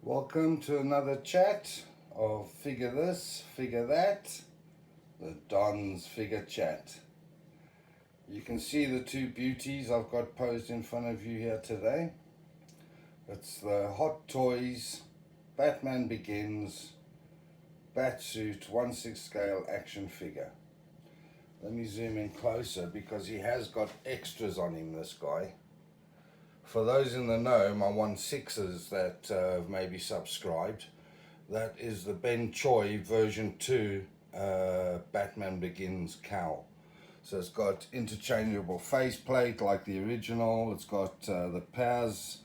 Welcome to another chat of Figure This, Figure That, the Don's Figure Chat. You can see the two beauties I've got posed in front of you here today. It's the Hot Toys Batman Begins Batsuit 1/6 scale action figure. Let me zoom in closer because he has got extras on him, this guy. For those in the know, my 1/6s that have maybe subscribed, that is the Ben Choi version 2 Batman Begins cowl. So it's got interchangeable faceplate like the original. It's got the PAS,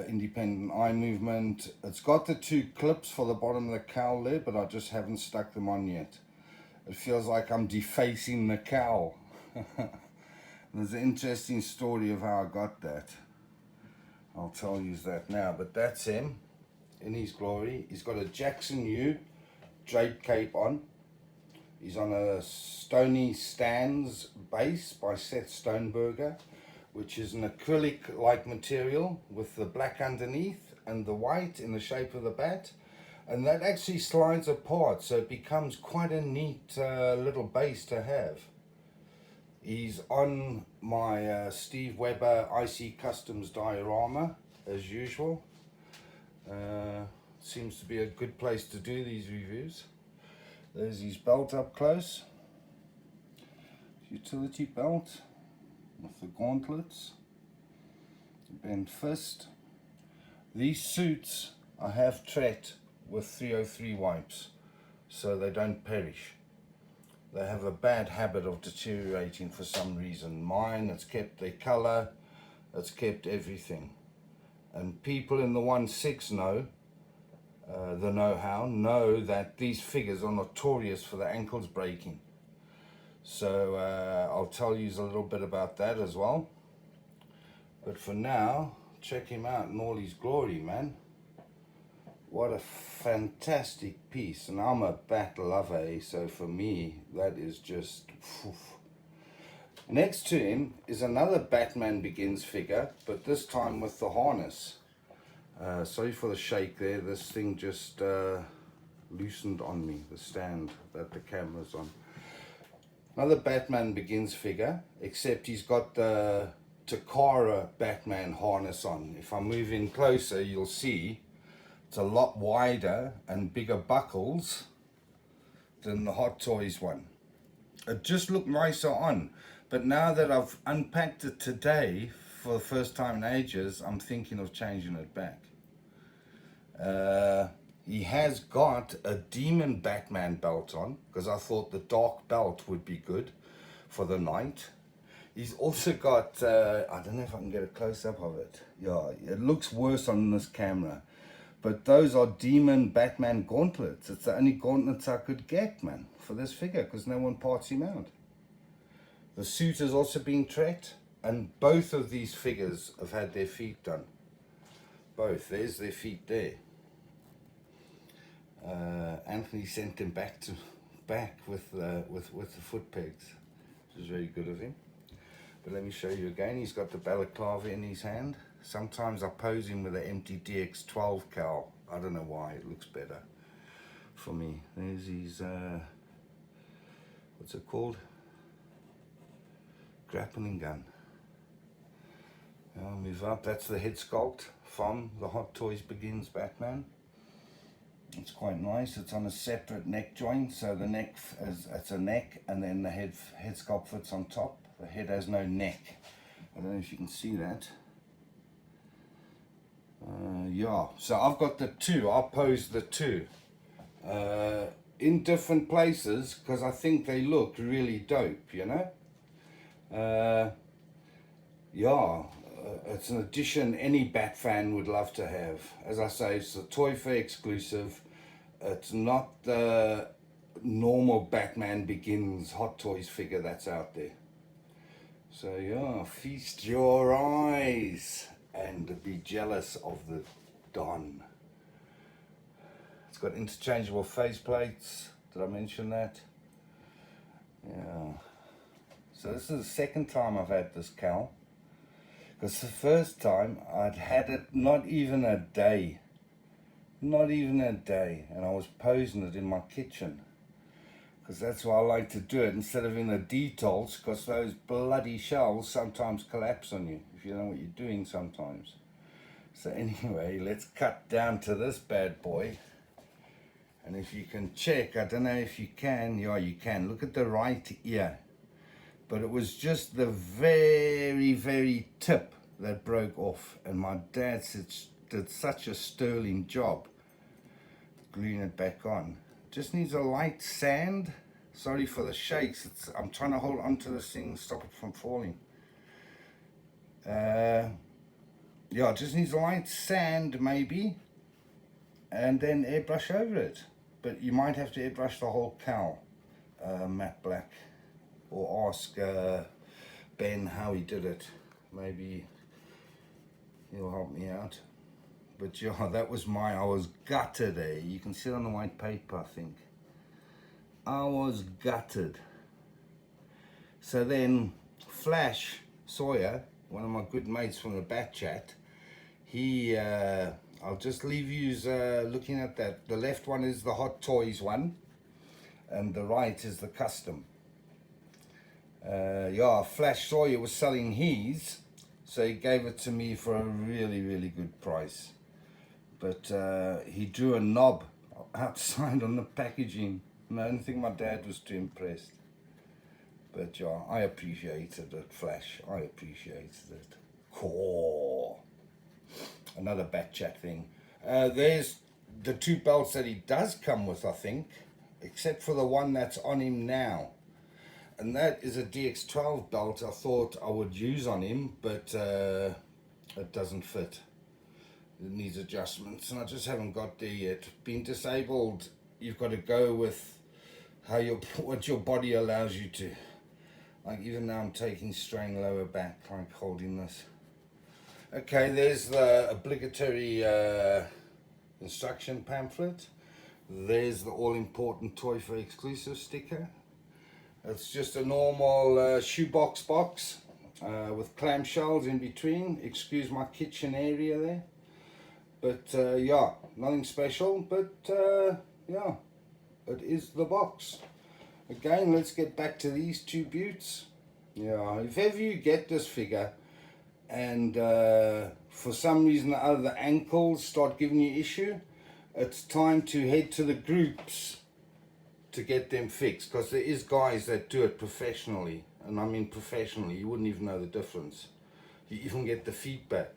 independent eye movement. It's got the two clips for the bottom of the cowl there, but I just haven't stuck them on yet. It feels like I'm defacing the cowl. There's an interesting story of how I got that. I'll tell you that now, but that's him in his glory. He's got a Jackson U drape cape on. He's on a Stony Stands base by Seth Stoneberger, which is an acrylic-like material with the black underneath and the white in the shape of the bat. And that actually slides apart, so it becomes quite a neat little base to have. He's on my Steve Weber IC Customs diorama, as usual. Seems to be a good place to do these reviews. There's his belt up close. Utility belt with the gauntlets. The bent fist. These suits I have tread with 303 wipes so they don't perish. They have a bad habit of deteriorating for some reason. Mine, it's kept their color, it's kept everything. And people in the 1/6 know, the know-how, know that these figures are notorious for the ankles breaking. So I'll tell you a little bit about that as well. But for now, check him out in all his glory, man. What a fantastic piece. And I'm a bat lover, so for me that is just poof. Next to him is another Batman Begins figure, but this time with the harness. Sorry for the shake there, this thing just loosened on me, the stand that the camera's on. Another Batman Begins figure, except he's got the Tekara Batman harness on. If I move in closer, you'll see it's a lot wider and bigger buckles than the Hot Toys one. It just looked nicer on, but now that I've unpacked it today for the first time in ages, I'm thinking of changing it back. He has got a Demon Batman belt on, because I thought the dark belt would be good for the night. He's also got, I don't know if I can get a close-up of it. Yeah, it looks worse on this camera. But those are Demon Batman gauntlets. It's the only gauntlets I could get, man, for this figure, because no one parts him out. The suit has also been tread, and both of these figures have had their feet done. Both. There's their feet there. Anthony sent them back with the foot pegs, which is very good of him. But let me show you again. He's got the balaclava in his hand. Sometimes I pose him with an empty Dx12 cowl. I don't know why, it looks better for me. There's his, what's it called? Grappling gun. I'll move up. That's the head sculpt from the Hot Toys Begins Batman. It's quite nice. It's on a separate neck joint, so the neck it's a neck, and then the head sculpt fits on top. The head has no neck. I don't know if you can see that. Yeah, so I've got the two. I'll pose the two in different places because I think they look really dope, you know. It's an addition any Bat fan would love to have. As I say, it's a Toyfair exclusive. It's not the normal Batman Begins Hot Toys figure that's out there. So yeah, feast your eyes and be jealous of the Don. It's got interchangeable faceplates. Did I mention that? Yeah. So this is the second time I've had this cowl. Because the first time I'd had it not even a day Not even a day, and I was posing it in my kitchen. Because that's why I like to do it instead of in the details, because those bloody shells sometimes collapse on you if you know what you're doing sometimes. So anyway, let's cut down to this bad boy. And if you can check, I don't know if you can, yeah, you can. Look at the right ear. But it was just the very, very tip that broke off. And my dad did such a sterling job gluing it back on. Just needs a light sand. Sorry for the shakes. I'm trying to hold on to this thing and stop it from falling. Yeah, just needs a light sand maybe, and then airbrush over it. But you might have to airbrush the whole cowl, matte black, or ask Ben how he did it. Maybe he'll help me out. But yeah, that was I was gutted, eh? You can see it on the white paper, I think. I was gutted. So then Flash Sawyer, one of my good mates from the Bat Chat, he, I'll just leave you looking at that. The left one is the Hot Toys one, and the right is the custom. Yeah, Flash Sawyer was selling his, so he gave it to me for a really, really good price. But he drew a knob outside on the packaging, and I don't think my dad was too impressed. But yeah, I appreciated it, Flash. I appreciated it. Cool. Another Bat Chat thing. There's the 2 belts that he does come with, I think, except for the one that's on him now. And that is a Dx12 belt I thought I would use on him, but it doesn't fit. It needs adjustments, and I just haven't got there yet. Being disabled, you've got to go with how what your body allows you to. Like even now I'm taking strain lower back, like holding this. Okay, there's the obligatory instruction pamphlet. There's the all-important Toyfair exclusive sticker. It's just a normal shoebox box with clamshells in between. Excuse my kitchen area there. But yeah, nothing special, but yeah, it is the box. Again, let's get back to these 2 buttes. Yeah, if ever you get this figure and for some reason or other the ankles start giving you issue, it's time to head to the groups to get them fixed, because there is guys that do it professionally, and I mean professionally, you wouldn't even know the difference. You even get the feedback.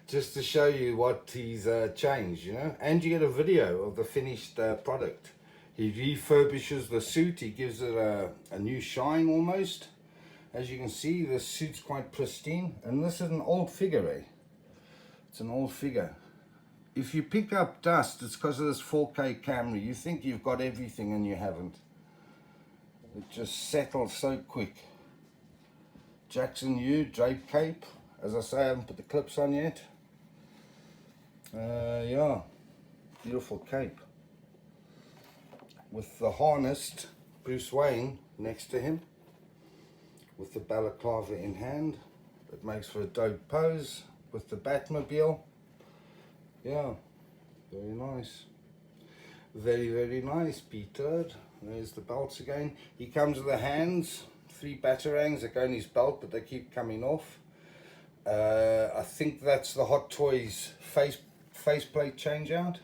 Just to show you what he's changed, you know, and you get a video of the finished product. He refurbishes the suit, he gives it a new shine almost. As you can see, the suit's quite pristine, and this is an old figure, eh? It's an old figure. If you pick up dust, it's because of this 4K camera. You think you've got everything and you haven't. It just settles so quick. Jackson U drape cape. As I say, I haven't put the clips on yet. Yeah, beautiful cape with the harnessed Bruce Wayne next to him with the balaclava in hand. It makes for a dope pose with the Batmobile. Yeah, very nice. Very, very nice, Peter. There's the belts again. He comes with the hands, 3 batarangs that go in his belt, but they keep coming off. I think that's the Hot Toys faceplate change out.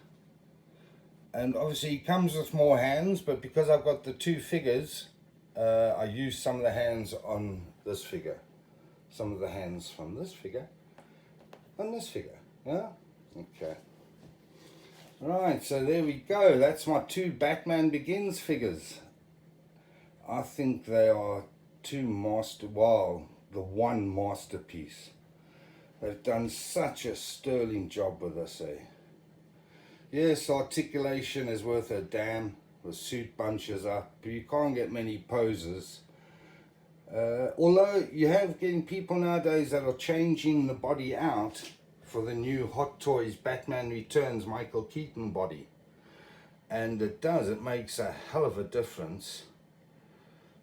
And obviously he comes with more hands, but because I've got the 2 figures, I use some of the hands on this figure. Some of the hands from this figure and this figure. Yeah? Okay. Right, so there we go. That's my 2 Batman Begins figures. I think they are 2 the one masterpiece. They've done such a sterling job with this, eh? Yes, articulation is worth a damn. The suit bunches up, but you can't get many poses. Although you have getting people nowadays that are changing the body out for the new Hot Toys Batman Returns Michael Keaton body. And it makes a hell of a difference.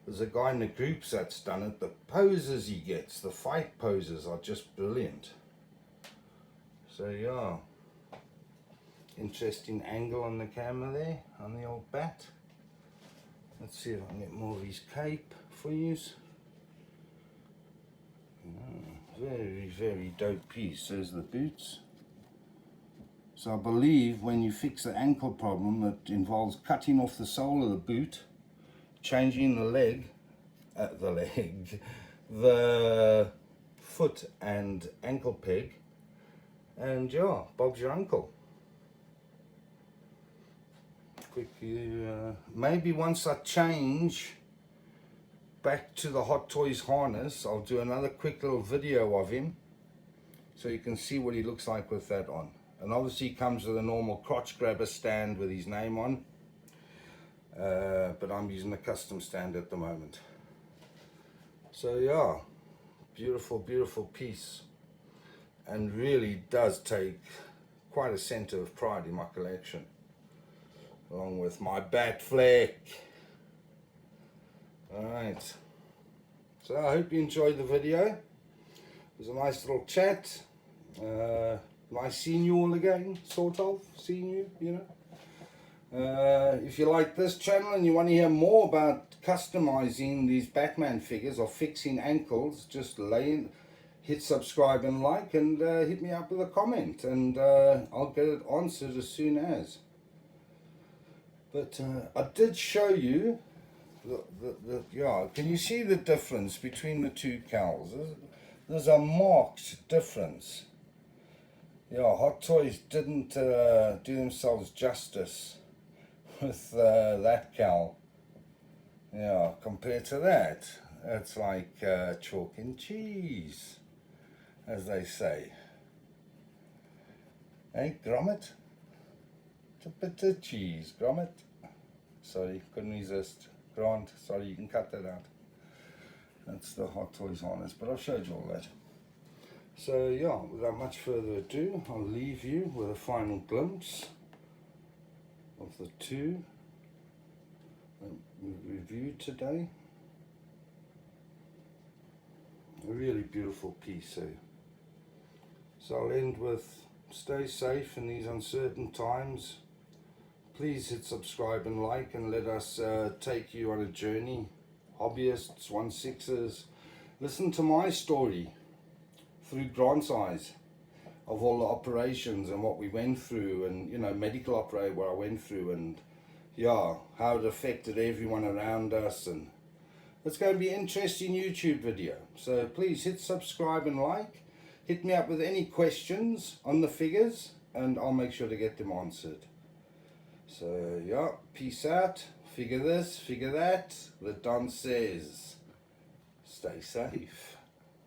There's a guy in the groups that's done it. The poses he gets, the fight poses are just brilliant. So yeah, Interesting angle on the camera there, on the old bat. Let's see if I can get more of his cape for you. Very, very dope piece. There's the boots. So I believe when you fix the ankle problem, that involves cutting off the sole of the boot, changing the the foot and ankle peg, and yeah, Bob's your uncle. Quick, maybe once I change back to the Hot Toys harness, I'll do another quick little video of him so you can see what he looks like with that on. And obviously he comes with a normal crotch grabber stand with his name on, but I'm using a custom stand at the moment. So yeah, beautiful, beautiful piece, and really does take quite a center of pride in my collection, along with my bat fleck. Alright, so I hope you enjoyed the video. It was a nice little chat. Nice seeing you all again, sort of, seeing you, you know. If you like this channel and you want to hear more about customizing these Batman figures or fixing ankles, just hit subscribe and like, and hit me up with a comment, and I'll get it answered as soon as. But I did show you yeah, can you see the difference between the two cowls? There's a marked difference. Yeah, Hot Toys didn't do themselves justice with that cowl. Yeah, compared to that, it's like chalk and cheese, as they say. Hey, Gromit? It's a bit of cheese, Gromit. Sorry, couldn't resist. Grant, sorry, you can cut that out. That's the Hot Toys harness, but I've showed you all that. So yeah, without much further ado, I'll leave you with a final glimpse of the two that we've reviewed today. A really beautiful piece. So I'll end with, stay safe in these uncertain times. Please hit subscribe and like, and let us take you on a journey. Hobbyists, 1/6ers, listen to my story through Grant's eyes of all the operations and what we went through, and you know, medical operate what I went through, and yeah, how it affected everyone around us. And it's going to be an interesting YouTube video. So please hit subscribe and like. Hit me up with any questions on the figures, and I'll make sure to get them answered. So yeah, peace out. Figure this, figure that. The Don says, stay safe.